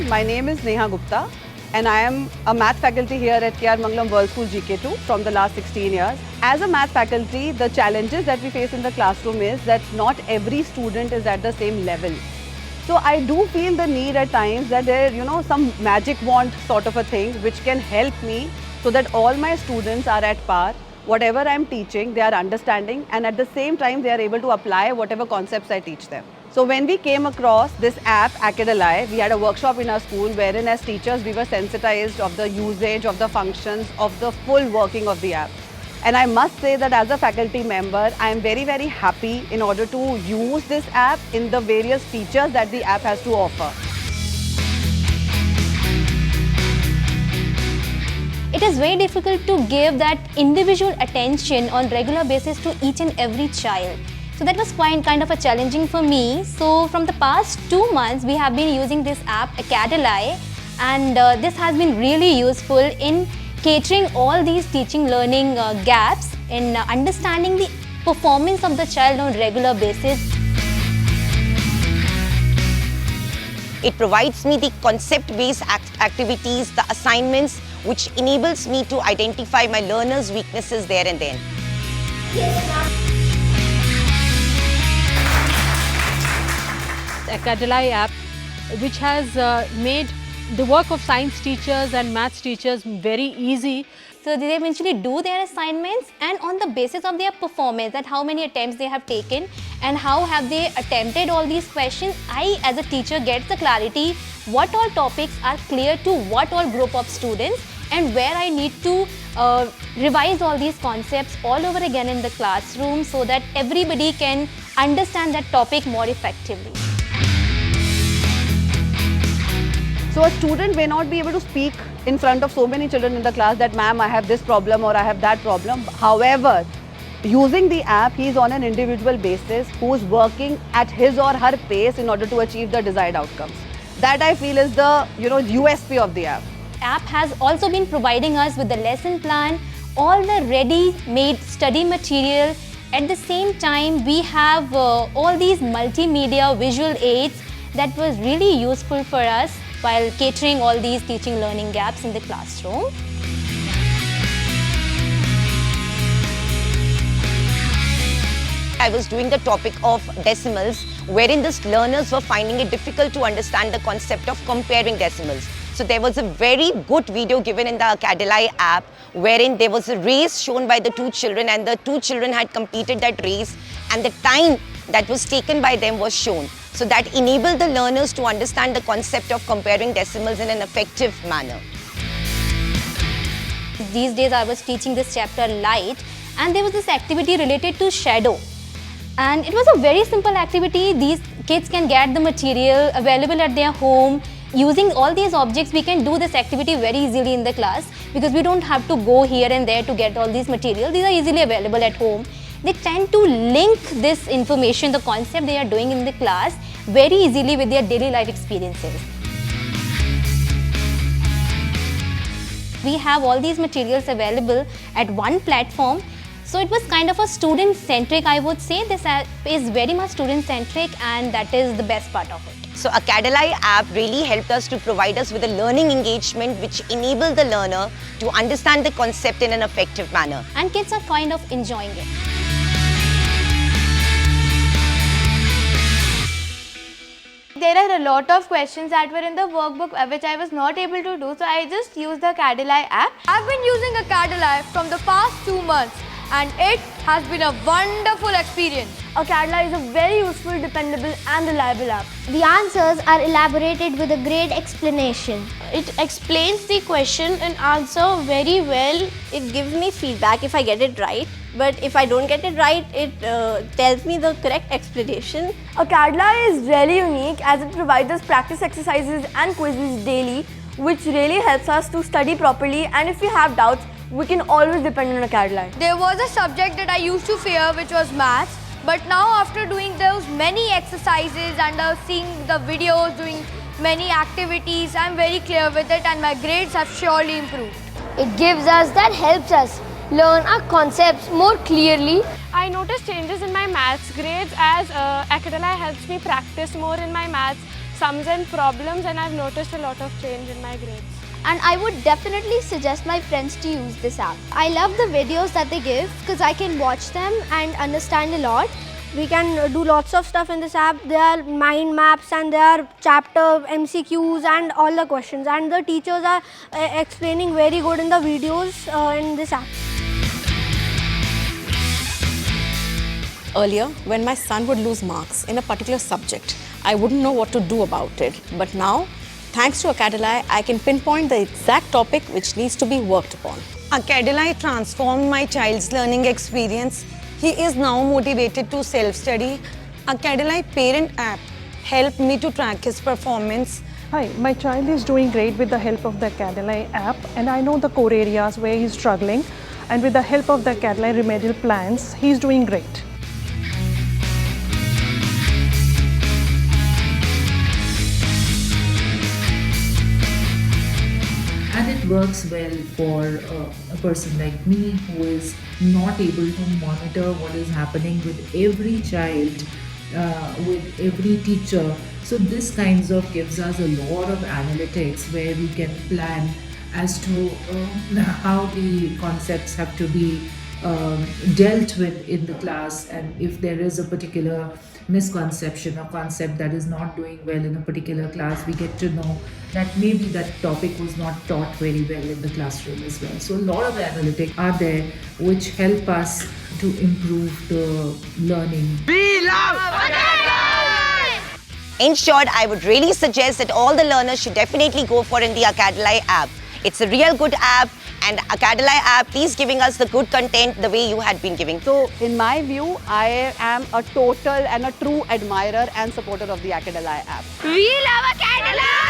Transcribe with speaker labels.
Speaker 1: My name is Neha Gupta and I am a math faculty here at KR Mangalam World School GK2 from the last 16 years. As a math faculty, the challenges that we face in the classroom is that not every student is at the same level. So I do feel the need at times that there, some magic wand sort of a thing which can help me so that all my students are at par. Whatever I am teaching, they are understanding, and at the same time, they are able to apply whatever concepts I teach them. So when we came across this app, Acadalai, we had a workshop in our school wherein as teachers, we were sensitized of the usage, of the functions, of the full working of the app. And I must say that as a faculty member, I am very, very happy in order to use this app in the various features that the app has to offer.
Speaker 2: It is very difficult to give that individual attention on regular basis to each and every child. So that was kind of a challenging for me. So from the past 2 months, we have been using this app, Acadalai, and this has been really useful in catering all these teaching learning gaps in understanding the performance of the child on regular basis.
Speaker 3: It provides me the concept-based activities, the assignments, which enables me to identify my learners' weaknesses there and then.
Speaker 4: The Acadalai app, which has made the work of science teachers and maths teachers very easy.
Speaker 2: So they eventually do their assignments, and on the basis of their performance, that how many attempts they have taken and how have they attempted all these questions, I as a teacher get the clarity what all topics are clear to what all group of students and where I need to revise all these concepts all over again in the classroom so that everybody can understand that topic more effectively.
Speaker 1: So a student may not be able to speak in front of so many children in the class that, ma'am, I have this problem or I have that problem. However, using the app, he is on an individual basis who is working at his or her pace in order to achieve the desired outcomes. That I feel is the USP of the app.
Speaker 2: App has also been providing us with the lesson plan, all the ready-made study material. At the same time, we have all these multimedia visual aids that was really useful for us while catering all these teaching learning gaps in the classroom.
Speaker 3: I was doing the topic of decimals, wherein the learners were finding it difficult to understand the concept of comparing decimals. So there was a very good video given in the Acadalai app, wherein there was a race shown by the 2 children, and the 2 children had completed that race, and the time that was taken by them was shown. So that enabled the learners to understand the concept of comparing decimals in an effective manner.
Speaker 2: These days I was teaching this chapter Light, and there was this activity related to shadow. And it was a very simple activity. These kids can get the material available at their home. Using all these objects, we can do this activity very easily in the class because we don't have to go here and there to get all these materials. These are easily available at home. They tend to link this information, the concept they are doing in the class, very easily with their daily life experiences. We have all these materials available at one platform. So it was kind of a student-centric, I would say. This app is very much student-centric, and that is the best part of it.
Speaker 3: So Acadalai app really helped us to provide us with a learning engagement which enabled the learner to understand the concept in an effective manner.
Speaker 2: And kids are kind of enjoying it.
Speaker 5: There are a lot of questions that were in the workbook which I was not able to do, so I just used the Acadalai app. I've been using Acadalai from the past 2 months and it has been a wonderful experience. Acadalai is a very useful, dependable and reliable app.
Speaker 6: The answers are elaborated with a great explanation.
Speaker 7: It explains the question and answer very well. It gives me feedback if I get it right. But if I don't get it right, it tells me the correct explanation.
Speaker 5: Acadalai is really unique as it provides us practice exercises and quizzes daily, which really helps us to study properly, and if we have doubts, we can always depend on Acadalai. There was a subject that I used to fear, which was maths, but now after doing those many exercises and seeing the videos, doing many activities, I'm very clear with it and my grades have surely improved.
Speaker 6: It gives us that helps us learn our concepts more clearly.
Speaker 8: I noticed changes in my maths grades as Acadalai helps me practice more in my maths.
Speaker 5: sums and problems, and I've noticed a lot of change in my grades.
Speaker 6: And I would definitely suggest my friends to use this app. I love the videos that they give because I can watch them and understand a lot.
Speaker 7: We can do lots of stuff in this app. There are mind maps and there are chapter MCQs and all the questions. And the teachers are explaining very good in the videos in this app.
Speaker 8: Earlier, when my son would lose marks in a particular subject, I wouldn't know what to do about it. But now, thanks to Acadeli, I can pinpoint the exact topic which needs to be worked upon.
Speaker 3: Acadeli transformed my child's learning experience. He is now motivated to self-study. Acadeli parent app helped me to track his performance.
Speaker 9: Hi, my child is doing great with the help of the Acadeli app, and I know the core areas where he's struggling, and with the help of the Acadeli remedial plans, he's doing great.
Speaker 10: And it works well for a person like me who is not able to monitor what is happening with every child, with every teacher. So this kinds of gives us a lot of analytics where we can plan as to how the concepts have to be dealt with in the class, and if there is a particular misconception or concept that is not doing well in a particular class, we get to know that maybe that topic was not taught very well in the classroom as well. So a lot of analytics are there which help us to improve the learning.
Speaker 3: In short, I would really suggest that all the learners should definitely go for in the Acadeli app. It's a real good app, and Acadeli app is giving us the good content the way you had been giving.
Speaker 1: So in my view, I am a total and a true admirer and supporter of the Acadeli app.
Speaker 6: We love Acadeli!